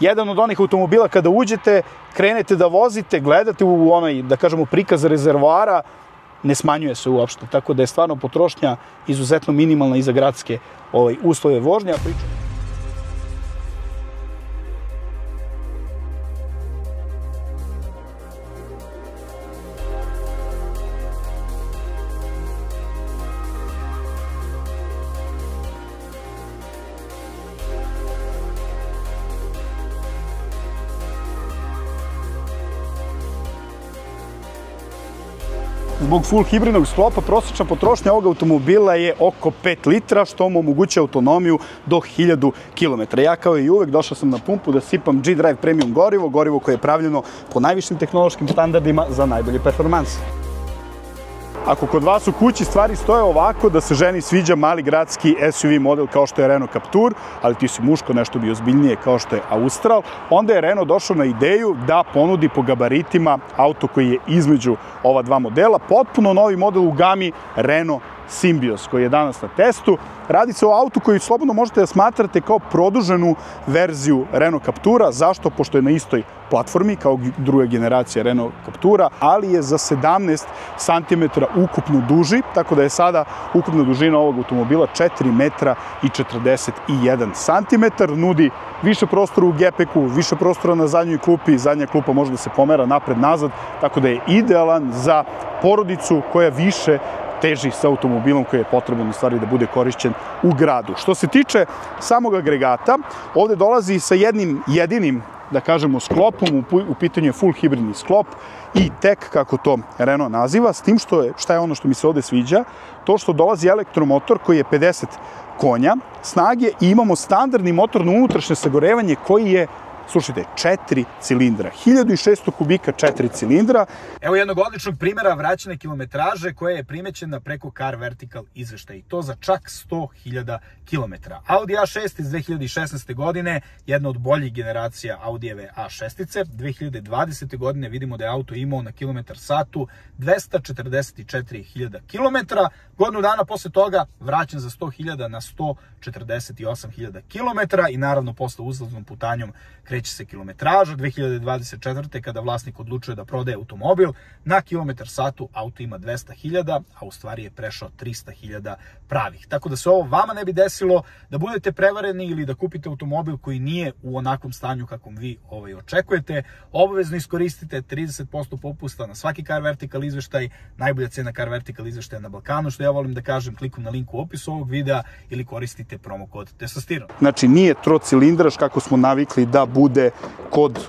Jedan od onih automobila kada uđete, krenete da vozite, gledate u onaj, da kažemo, prikaz rezervoara, ne smanjuje se uopšte, tako da je stvarno potrošnja izuzetno minimalna i za gradske uslove vožnje. Zbog full hibridnog sklopa prosječna potrošnja ovog automobila je oko 5 litra, što mu omogućuje autonomiju do 1000 km. Ja kao i uvek došao sam na pumpu da sipam G-Drive Premium gorivo koje je pravljeno po najvišim tehnološkim standardima za najbolje performanse. Ako kod vas u kući stvari stoje ovako, da se ženi sviđa mali gradski SUV model kao što je Renault Captur, ali ti si muško, nešto bi ozbiljnije kao što je Austral, onda je Renault došao na ideju da ponudi po gabaritima auto koji je između ova dva modela, potpuno novi model u gami Renault Symbios, koji je danas na testu. Radi se o autu koji slobodno možete da smatrate kao produženu verziju Renault Captura. Zašto? Pošto je na istoj platformi kao druga generacija Renault Captura, ali je za 17 cm ukupno duži, tako da je sada ukupna dužina ovog automobila 4 metra i 41 cm. Nudi više prostora u gepeku, više prostora na zadnjoj klupi, zadnja klupa može da se pomera napred-nazad, tako da je idealan za porodicu koja više teži sa automobilom koji je potreban u stvari da bude korišćen u gradu. Što se tiče samog agregata, ovde dolazi sa jednim jedinim, da kažemo, sklopom, u pitanju je full hibridni sklop i tek, kako to Renault naziva, s tim šta je ono što mi se ovde sviđa, to što dolazi elektromotor koji je 50 konja snage i imamo standardni motor na unutrašnje sagorevanje koji je, slušajte, 4 cilindra. 1600 kubika, 4 cilindra. Evo jednog odličnog primjera vraćene kilometraže koja je primećena preko Car Vertical izveštaja i to za čak 100.000 km. Audi A6 iz 2016. godine, jedna od boljih generacija Audijeve A6. 2020. godine vidimo da je auto imao na kilometar satu 244.000 km. Godinu dana posle toga vraćen za 100.000 na 148.000 km i naravno posle uzlaznom putanjom kreće se kilometraža. 2024. kada vlasnik odlučuje da prodaje automobil, na kilometar satu auto ima 200.000, a u stvari je prešao 300.000 pravih. Tako da se ovo vama ne bi desilo, da budete prevareni ili da kupite automobil koji nije u onakvom stanju kakvom vi očekujete. Obavezno iskoristite 30% popusta na svaki Car Vertical izveštaj, najbolja cena Car Vertical izveštaja na Balkanu, što ja volim da kažem, klikom na link u opisu ovog videa ili koristite promo kod Testosteron. Znači nije trocilindraš kako smo navikli da bude kod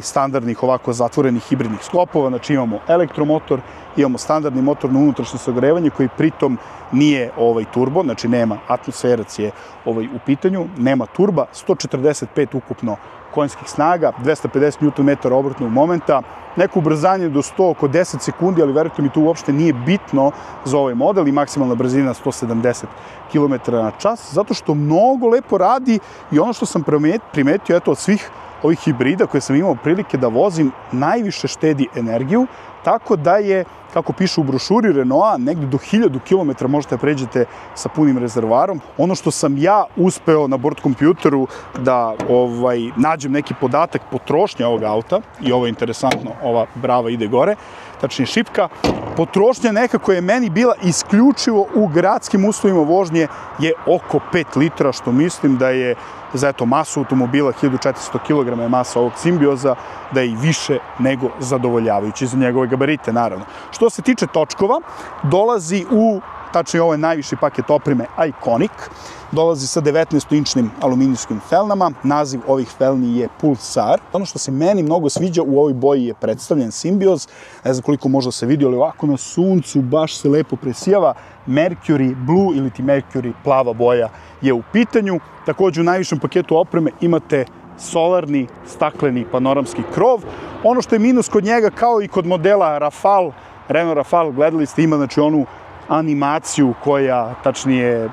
standardnih ovako zatvorenih hibridnih sklopova, znači imamo elektromotor, imamo standardni motor na unutrašnje sagorevanje koji pritom nije turbo, znači nema, atmosferac je u pitanju, nema turba, 145 ukupno konjskih snaga, 250 Nm obrtnog momenta, neko ubrzanje do 100 oko 10 sekundi, ali verujte mi, to uopšte nije bitno za ovaj model i maksimalna brzina 170 km/h, zato što mnogo lepo radi i ono što sam primetio, eto, od svih ovih hibrida koje sam imao prilike da vozim, najviše štedi energiju, tako da je, kako piše u brošuri Renaulta, negde do 1000 km možete pređete sa punim rezervoarom. Ono što sam ja uspeo na bord kompjuteru da nađem neki podatak potrošnje ovog auta, i ovo je interesantno, ova brava ide gore, tačnije šipka, potrošnja nekako je meni bila isključivo u gradskim uslovima vožnje je oko 5 litra, što mislim da je za masu automobila, 1400 kg je masa ovog Symbiosa, da je i više nego zadovoljavajući za njegove gabarite, naravno. Što se tiče točkova, dolazi tačnije ovo je najviši paket opreme Iconic, dolazi sa 19-inčnim aluminijskim felnama, naziv ovih felni je Pulsar. Ono što se meni mnogo sviđa u ovoj boji je predstavljen Symbios, ne znam koliko možda se vidi, ali ovako na suncu baš se lepo presijava. Mercury Blue ili ti Mercury plava boja je u pitanju. Također u najvišem paketu opreme imate solarni stakleni panoramski krov. Ono što je minus kod njega, kao i kod modela Rafale, Renault Rafale, gledali ste, ima znači onu animaciju koja, tačnije,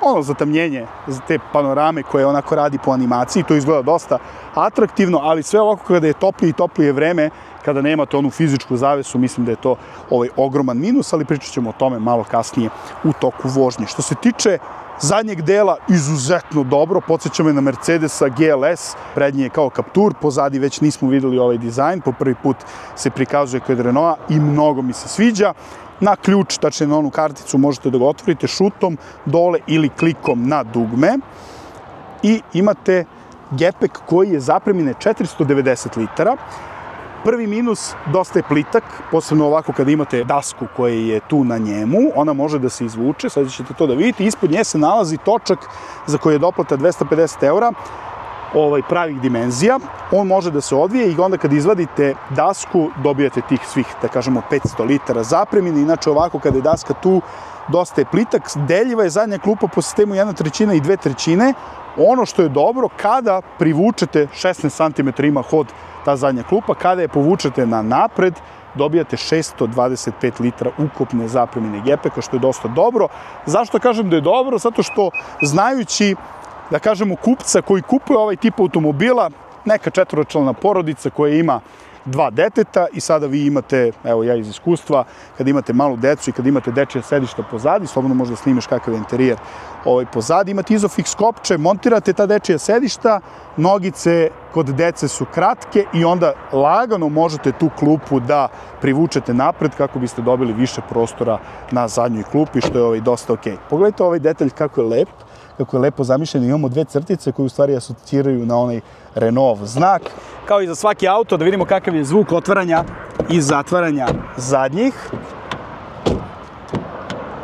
ono zatamnjenje za te panorame koje onako radi po animaciji, to izgleda dosta atraktivno, ali sve ovako kada je toplije i toplije vreme, kada nemate onu fizičku zavesu, mislim da je to ogroman minus, ali pričat ćemo o tome malo kasnije u toku vožnje. Što se tiče Zadnjeg dela izuzetno dobro, podsjeća me na Mercedesa GLS, prednji je kao Captur, pozadi već nismo videli ovaj dizajn, po prvi put se prikazuje kod Renaulta i mnogo mi se sviđa. Na ključ, tačnije na onu karticu, možete da ga otvorite šutom dole ili klikom na dugme i imate gepek koji je zapremine 490 litara. Prvi minus, dosta je plitak, posebno ovako kada imate dasku koja je tu na njemu, ona može da se izvuče, sad ćete to da vidite, ispod nje se nalazi točak za koji je doplata 250 eura, pravih dimenzija, on može da se odvije i onda kad izvadite dasku dobijate tih svih, da kažemo, 500 litara zapremine, inače ovako kada je daska tu, dosta je plitak, deljiva je zadnja klupa po sistemu 1/3 i 2/3, ono što je dobro, kada privučete 16 cm ima hod ta zadnja klupa, kada je povučete na napred, dobijate 625 litra ukupne zapremine gepeka, što je dosta dobro. Zašto kažem da je dobro? Zato što znajući, da kažemo, kupca koji kupuje ovaj tip automobila, neka četvoročlana porodica koja ima 2 deteta i sada vi imate, evo ja iz iskustva, kad imate malu decu i kad imate dečje sedišta pozadi, slobodno možda snimiš kakav je interijer pozadi, imate Isofix kopče, montirate ta dečja sedišta, nogice kod dece su kratke i onda lagano možete tu klupu da privučete napred kako biste dobili više prostora na zadnjoj klupi, što je dosta okej. Pogledajte ovaj detalj kako je lep, kako je lepo zamišljeno, imamo 2 crtice koje u stvari asociraju na onaj Renaultov znak. Kao i za svaki auto, da vidimo kakav je zvuk otvaranja i zatvaranja zadnjih,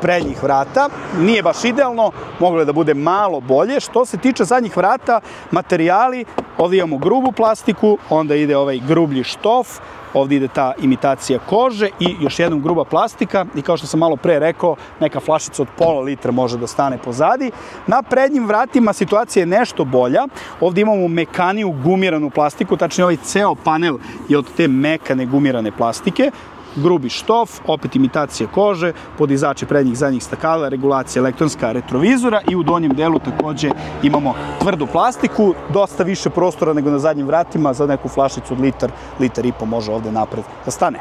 prednjih vrata. Nije baš idealno, moglo je da bude malo bolje. Što se tiče zadnjih vrata, materijali, ovdje imamo grubu plastiku, onda ide ovaj grublji štof, ovdje ide ta imitacija kože i još jednom gruba plastika i kao što sam malo pre rekao, neka flašica od pola litra može da stane pozadi. Na prednjim vratima situacija je nešto bolja. Ovdje imamo mekaniju gumiranu plastiku, tačnije ovaj ceo panel je od te mekane gumirane plastike. Grubi štof, opet imitacija kože, podizači prednjih zadnjih stakala, regulacija elektronska retrovizora i u donjem delu takođe imamo tvrdu plastiku, dosta više prostora nego na zadnjim vratima, za neku flašicu od litar i po može ovde napred da stane.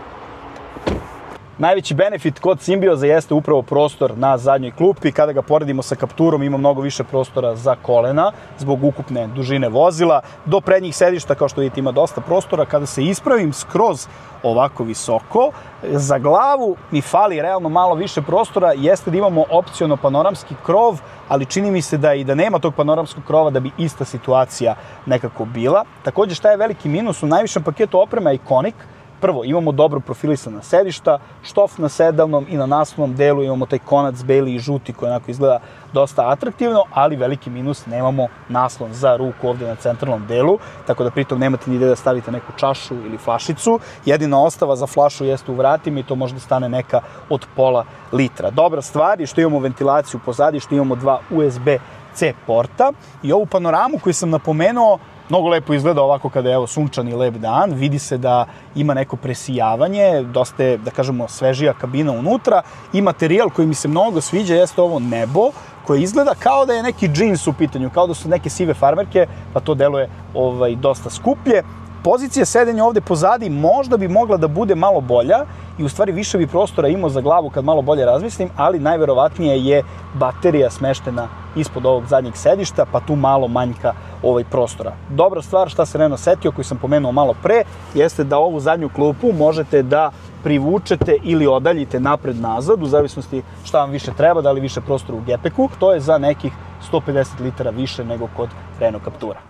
Najveći benefit kod Symbioza jeste upravo prostor na zadnjoj klupi. Kada ga poredimo sa Capturom, ima mnogo više prostora za kolena zbog ukupne dužine vozila. Do prednjih sedišta, kao što vidite, ima dosta prostora. Kada se ispravim skroz ovako visoko, za glavu mi fali realno malo više prostora, jeste da imamo opciono panoramski krov, ali čini mi se da i da nema tog panoramskog krova da bi ista situacija nekako bila. Takođe, šta je veliki minus u najvišem paketu oprema Iconic? Prvo, imamo dobro profilisana sedišta, štof na sedalnom i na naslovnom delu imamo taj konac beli i žuti koji onako izgleda dosta atraktivno, ali veliki minus, nemamo naslon za ruku ovde na centralnom delu, tako da pritom nemate ni gde da stavite neku čašu ili flašicu. Jedina ostava za flašu jeste u vratima i to može da stane neka od pola litra. Dobra stvar je što imamo ventilaciju pozadi, što imamo 2 USB-C porta i ovu panoramu koju sam napomenuo, mnogo lepo izgleda ovako kada je sunčan i lep dan, vidi se da ima neko presijavanje, dosta je, da kažemo, svežija kabina unutra i materijal koji mi se mnogo sviđa jeste ovo nebo koje izgleda kao da je neki džins u pitanju, kao da su neke sive farmerke, pa to deluje dosta skuplje. Pozicija sedenja ovde pozadi možda bi mogla da bude malo bolja i u stvari više bi prostora imao za glavu kad malo bolje razmislim, ali najverovatnije je baterija smeštena ispod ovog zadnjeg sedišta, pa tu malo manjka prostora. Dobra stvar šta se Renault setio, koju sam pomenuo malo pre, jeste da ovu zadnju klupu možete da privučete ili odaljite napred-nazad, u zavisnosti šta vam više treba, da li više prostora u gepeku. To je za nekih 150 litara više nego kod Renault Captura.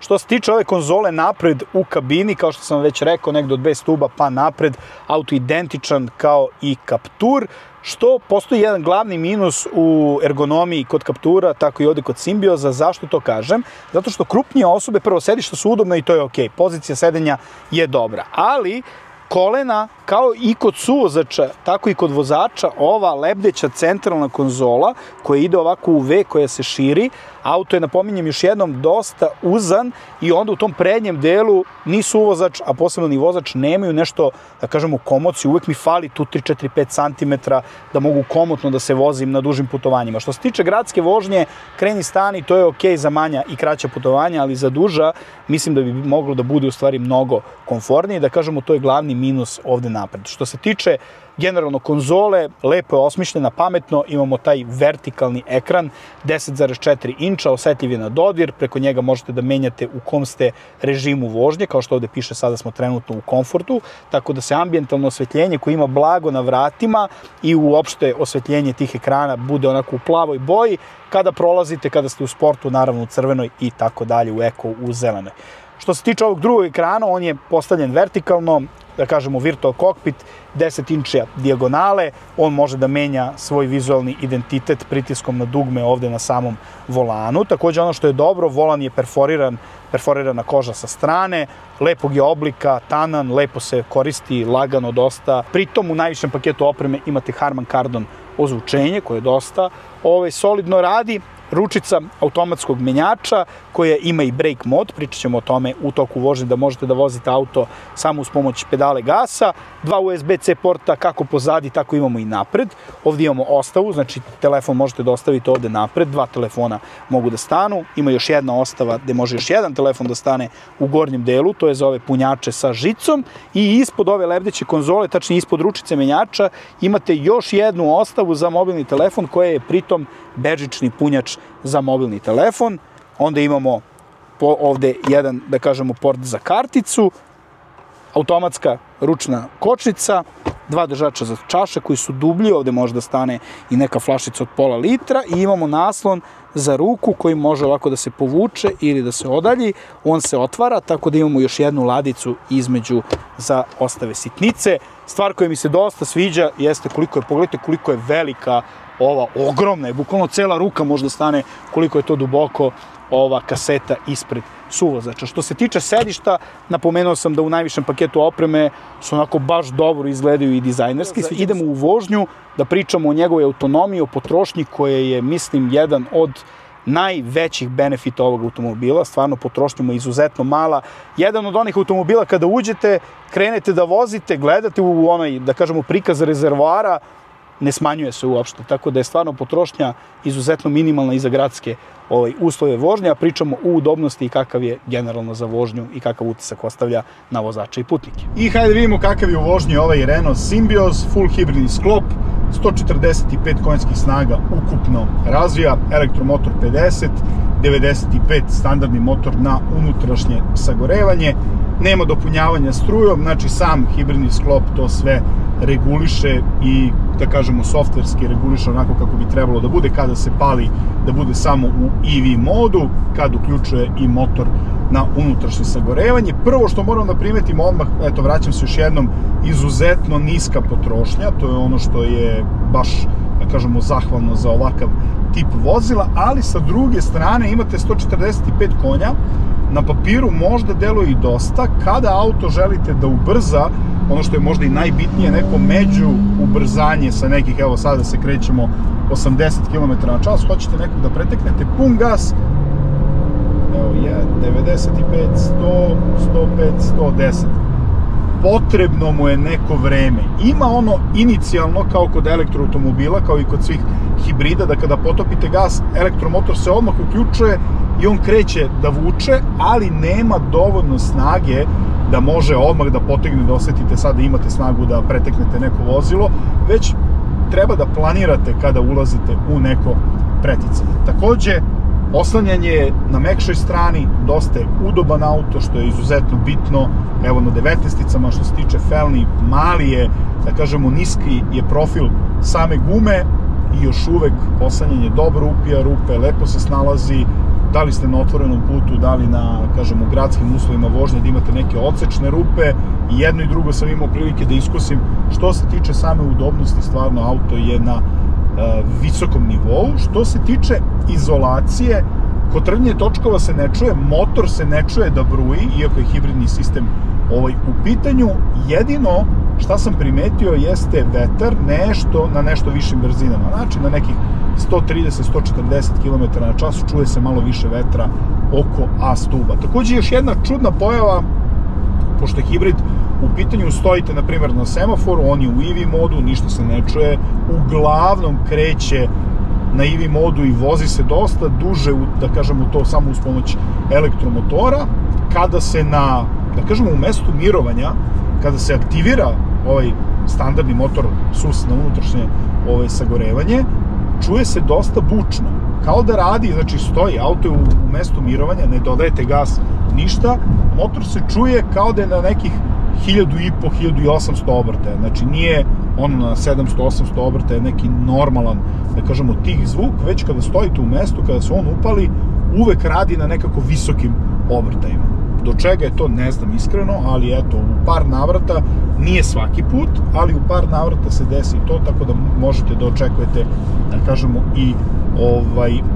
Što se tiče ove konzole napred u kabini, kao što sam već rekao, negde od 2 stuba pa napred, auto identičan kao i Captur, što postoji jedan glavni minus u ergonomiji kod Captura, tako i ovde kod Symbioza. Zašto to kažem? Zato što krupnije osobe, prvo sedišta su udobna i to je okej, pozicija sedenja je dobra, ali kolena, kao i kod suvozača, tako i kod vozača, ova lebdeća centralna konzola koja ide ovako u V, koja se širi, auto je, napominjem još jednom, dosta uzan i onda u tom prednjem delu ni suvozač, a posebno ni vozač nemaju nešto, da kažemo, komociju. Uvek mi fali tu 3, 4, 5 cm da mogu komotno da se vozim na dužim putovanjima. Što se tiče gradske vožnje, kreni stani, to je okej za manja i kraća putovanja, ali za duža mislim da bi moglo da bude u stvari mnogo komfornije. Da kažemo, to je glavni minus ovde napred. Što se tiče Generalno konzole, lepo je osmišljena, pametno, imamo taj vertikalni ekran, 10,4 inča, osetljiv je na dodir, preko njega možete da menjate u kom ste režimu vožnje, kao što ovde piše, sada smo trenutno u komfortu, tako da se ambijentalno osvetljenje koje ima blago na vratima i uopšte osvetljenje tih ekrana bude onako u plavoj boji, kada prolazite, kada ste u sportu, naravno u crvenoj i tako dalje, u eko, u zelenoj. Što se tiče ovog drugog ekrana, on je postavljen vertikalno, da kažemo virtual cockpit, 10 inčija dijagonale, on može da menja svoj vizualni identitet pritiskom na dugme ovde na samom volanu. Takođe ono što je dobro, volan je perforirana koža sa strane, lepog je oblika, tanan, lepo se koristi, lagano dosta. Pritom u najvišem paketu opreme imate Harman Kardon ozvučenje koje dosta solidno radi. Ručica automatskog menjača koja ima i brake mod, pričat ćemo o tome u toku vožnje da možete da vozite auto samo uz pomoć pedale gasa, 2 USB-C porta kako pozadi, tako imamo i napred. Ovdje imamo ostavu, znači telefon možete da ostavite ovde napred, 2 telefona mogu da stanu, ima još jedna ostava gde može još jedan telefon da stane u gornjem delu, to je za ove punjače sa žicom, i ispod ove lebdeće konzole, tačnije ispod ručice menjača, imate još jednu ostavu za mobilni telefon koja je pritom bežični punjač za mobilni telefon. Onda imamo ovde jedan, da kažemo, port za karticu, automatska ručna kočnica, 2 držača za čaše koji su dublji, ovde može da stane i neka flašica od pola litra, i imamo naslon za ruku koji može ovako da se povuče ili da se odalji, on se otvara, tako da imamo još jednu ladicu između za ostave sitnice. Stvar koja mi se dosta sviđa jeste pogledajte koliko je velika ova, ogromna je, bukvalno cela ruka može da stane, koliko je to duboko ova kaseta ispred suvozača. Što se tiče sedišta, napomenuo sam da u najvišem paketu opreme su onako baš dobro izgledaju i dizajnerski. Idemo u vožnju da pričamo o njegovoj autonomiji, o potrošnji koja je, mislim, jedan od najvećih benefita ovog automobila. Stvarno potrošnja mu je izuzetno mala. Jedan od onih automobila kada uđete, krenete da vozite, gledate u onaj, da kažemo, prikaz rezervoara, ne smanjuje se uopšte, tako da je stvarno potrošnja izuzetno minimalna i za gradske uslove vožnje, a pričamo o udobnosti i kakav je generalno za vožnju i kakav utisak ostavlja na vozača i putnike. I hajde vidimo kakav je u vožnji ovaj Renault Symbios, full hibridni sklop, 145 konjskih snaga ukupno razvija, elektromotor 50, 95 standardni motor na unutrašnje sagorevanje, nema dopunjavanja strujom, znači sam hibridni sklop to sve reguliše i, da kažemo, softverski reguliše onako kako bi trebalo da bude, kada se pali da bude samo u EV modu, kad uključuje i motor na unutrašnje sagorevanje. Prvo što moram da primetim odmah, eto, vraćam se još jednom, izuzetno niska potrošnja, to je ono što je baš, da kažemo, zahvalno za ovakav tip vozila, ali sa druge strane imate 145 konja, na papiru možda deluje i dosta. Kada auto želite da ubrza, ono što je možda i najbitnije, neko među ubrzanje sa nekih, evo sada se krećemo 80 km na čas, hoćete nekog da preteknete, pun gas, evo je 95, 100, 105, 110. Potrebno mu je neko vreme. Ima ono inicijalno, kao kod elektroautomobila, kao i kod svih hibrida, da kada potopite gas, elektromotor se odmah uključuje i on kreće da vuče, ali nema dovoljno snage da može odmah da potegne, da osetite sad da imate snagu da preteknete neko vozilo, već treba da planirate kada ulazite u neko preticanje. Takođe, oslanjanje je na mekšoj strani, dosta je udoban auto, što je izuzetno bitno. Evo na 19-icama, što se tiče felni, mali je, da kažemo, niski je profil same gume i još uvek oslanjanje dobro upija rupe, lepo se snalazi. Da li ste na otvorenom putu, da li na, kažemo, gradskim uslovima vožnje, da imate neke odsečne rupe, i jedno i drugo sam imao prilike da iskusim. Što se tiče same udobnosti, stvarno auto je na visokom nivou. Što se tiče izolacije, kod trnje točkova se ne čuje, motor se ne čuje da bruji, iako je hibridni sistem u pitanju. Jedino šta sam primetio jeste vetar na nešto višim brzinama, znači na nekih 130-140 km na čas čuje se malo više vetra oko A stuba. Takođe još jedna čudna pojava, pošto je hibrid u pitanju, stojite na primjer na semaforu, on je u EV modu, ništa se ne čuje, uglavnom kreće na EV modu i vozi se dosta duže, da kažemo to samo uz pomoć elektromotora. Kada se na, da kažemo, u mestu mirovanja, kada se aktivira ovaj standardni motor SUS na unutrašnje sagorevanje, čuje se dosta bučno. Kao da radi, znači stoji, auto je u mestu mirovanja, ne dodajete gas, ništa, motor se čuje kao da je na nekih 1500-1800 obrtaja, znači nije ono na 700-800 obrtaja, neki normalan, da kažemo, tih zvuk, već kada stojite u mestu, kada se on upali, uvek radi na nekako visokim obrtajima. Do čega je to, ne znam iskreno, ali eto, u par navrata, nije svaki put, ali u par navrata se desi to, tako da možete da očekujete, da kažemo, i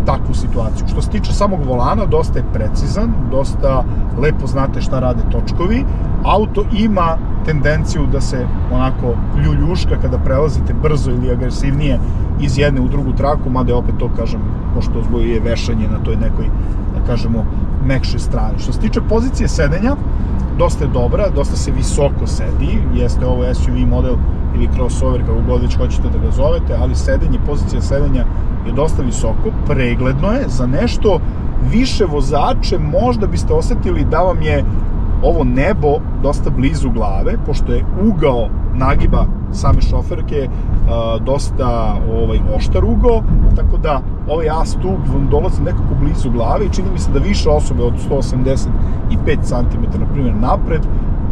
takvu situaciju. Što se tiče samog volana, dosta je precizan, dosta lepo znate šta rade točkovi. Auto ima tendenciju da se onako ljuljuška kada prelazite brzo ili agresivnije iz jedne u drugu traku, mada je opet to, kažem, pošto je vešanje na toj nekoj, da kažemo, mekšoj strani. Što se tiče pozicije sedenja, dosta je dobra, dosta se visoko sedi, jeste ovo SUV model ili crossover, kako god već hoćete da ga zovete, ali sedenje, pozicija sedenja je dosta visoko, pregledno je, za nešto više vozače možda biste osetili da vam je ovo nebo dosta blizu glave, pošto je ugao nagiba same šoferke dosta oštar ugao, tako da ovaj A stub vam dolazi nekako blizu glave i čini mi se da više osobe od 185 cm, na primjer, napred,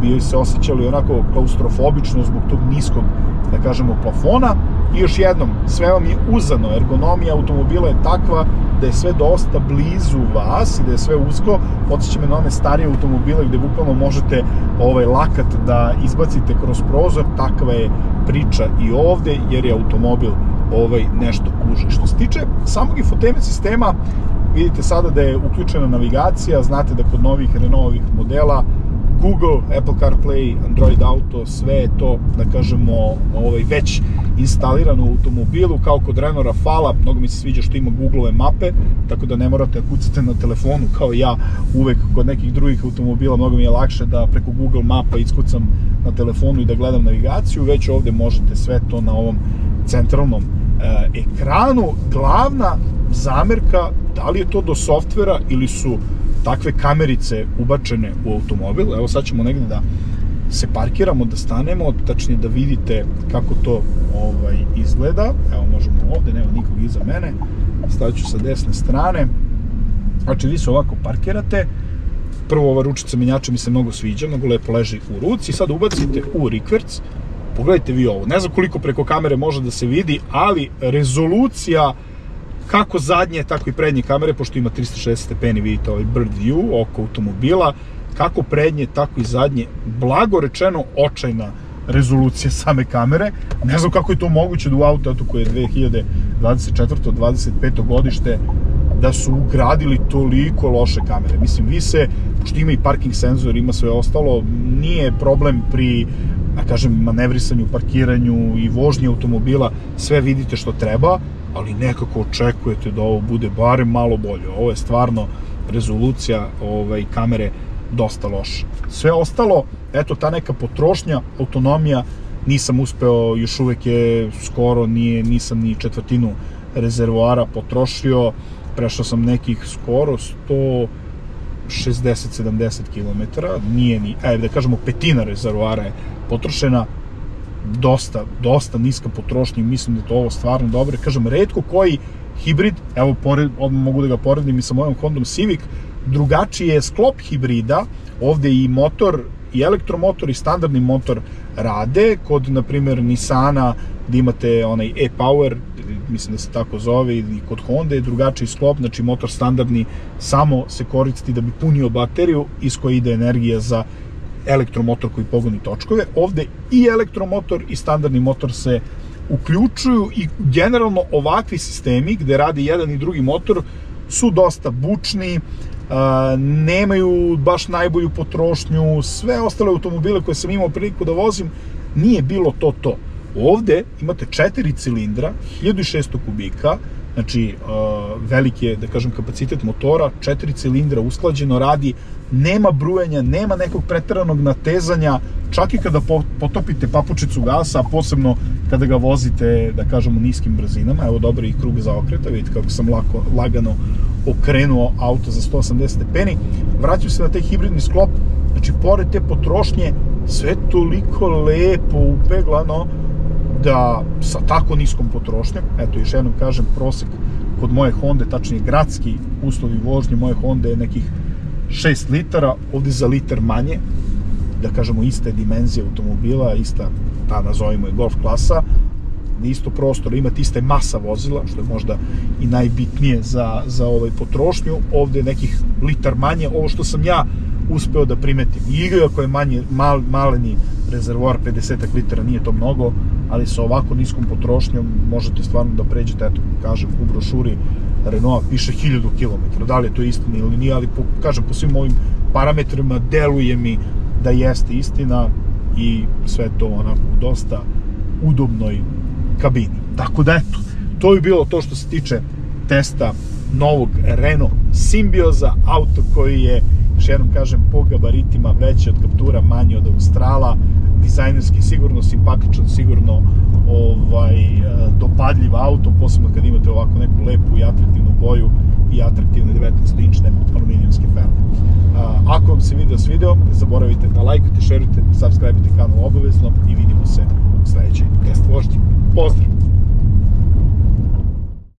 bi se osjećali onako klaustrofobično zbog tog niskog, da kažemo, plafona. I još jednom, sve vam je uzano, ergonomija automobila je takva da je sve dosta blizu vas i da je sve usko. Podsjeća me na one starije automobile gde bukvalno možete lakat da izbacite kroz prozor, takva je priča i ovde, jer je automobil nešto uži. Što se tiče samog infotainment sistema, vidite sada da je uključena navigacija, znate da kod novih Renaultovih modela Google, Apple CarPlay, Android Auto, sve je to, da kažemo, već instalirano u automobilu, kao kod Renault Rafala. Mnogo mi se sviđa što ima Googleove mape, tako da ne morate da kucate na telefonu, kao ja uvek kod nekih drugih automobila. Mnogo mi je lakše da preko Google mapa iskucam na telefonu i da gledam navigaciju, već ovde možete sve to na ovom centralnom ekranu. Glavna zamerka, da li je to do softvera ili su takve kamerice ubačene u automobil. Evo sad ćemo negde da se parkiramo, da stanemo, tačnije da vidite kako to izgleda. Evo, možemo ovde, nema nikog iza mene, stavit ću sa desne strane. Znači, vi se ovako parkirate, prvo ova ručica menjača mi se mnogo sviđa, mnogo lepo leži u ruci, sad ubacite u rikverc, pogledajte vi ovo, ne znam koliko preko kamere može da se vidi, ali rezolucija kako zadnje, tako i prednje kamere, pošto ima 360 stepeni, vidite ovaj bird view oko automobila, kako prednje, tako i zadnje, blago rečeno očajna rezolucija same kamere. Ne znam kako je to moguće da u auto koje je 2024-25 godište, da su ugradili toliko loše kamere. Mislim, vi se, pošto ima i parking senzor, ima sve ostalo, nije problem pri, da kažem, manevrisanju, parkiranju i vožnji automobila, sve vidite što treba, ali nekako očekujete da ovo bude barem malo bolje. Ovo je stvarno rezolucija kamere dosta loša. Sve ostalo, eto, ta neka potrošnja, autonomija, nisam uspeo, još uvek je skoro, nisam ni četvrtinu rezervoara potrošio, prešao sam nekih skoro 160-70 km, nije ni, da kažemo, petina rezervoara je potrošena, dosta niska potrošnja i mislim da je to ovo stvarno dobro. Kažem, retko koji hibrid, evo, odmah mogu da ga poredim i sa mojom Hondom Civic, drugačiji je sklop hibrida, ovde i motor, i elektromotor i standardni motor rade, kod, na primjer, Nissana, gde imate onaj e-Power, mislim da se tako zove, i kod Honda je drugačiji sklop, znači motor standardni samo se koristi da bi punio bateriju iz koje ide energija za elektromotor koji pogoni točkove. Ovde i elektromotor i standardni motor se uključuju i generalno ovakvi sistemi gde radi jedan i drugi motor su dosta bučni, nemaju baš najbolju potrošnju. Sve ostale automobile koje sam imao priliku da vozim nije bilo to. Ovde imate 4 cilindra, 1600 kubika, znači veliki je, da kažem, kapacitet motora, 4 cilindra, usklađeno radi, nema brujanja, nema nekog preteranog natezanja, čak i kada potopite papučicu gasa, a posebno kada ga vozite, da kažemo, niskim brzinama. Evo, dobar i krug zaokreta, vidite kako sam lagano okrenuo auto za 180 stepeni. Vraćam se na taj hibridni sklop, Znači, pored te potrošnje, sve toliko lepo upeglano da sa tako niskom potrošnjom, eto, još jednom kažem, prosek kod moje Honde, tačnije gradski uslovi vožnje moje Honde je nekih 6 litara, ovdje za litar manje, da kažemo iste dimenzije automobila, ista, ta nazovimo je Golf klasa, isto prostor, imate iste masa vozila, što je možda i najbitnije za potrošnju, ovdje je nekih litar manje, ovo što sam ja uspeo da primetim. Iako je maleni rezervoar, 50 litara, nije to mnogo, ali sa ovako niskom potrošnjom možete stvarno da pređete, eto, kažem, u brošuri Renaulta piše 1000 km, da li je to istina ili nije, ali kažem, po svim ovim parametrima deluje mi da jeste istina i sve to onako u dosta udobnoj kabini. Tako da, eto, to je bilo to što se tiče testa novog Renault Symbioza, auto koji je, još jednom kažem, po gabaritima veći od Captura, manji od Australa, dizajnerski sigurno simpatičan, sigurno dopadljiv auto, posebno kad imate ovako neku lepu i atraktivnu boju i atraktivne 19-inčne aluminijumske ferne. Ako vam se video svidio, ne zaboravite da lajkujete, šerujete, subscribe-ite kanal obavezno i vidimo se u sledećoj test vožnji. Pozdrav!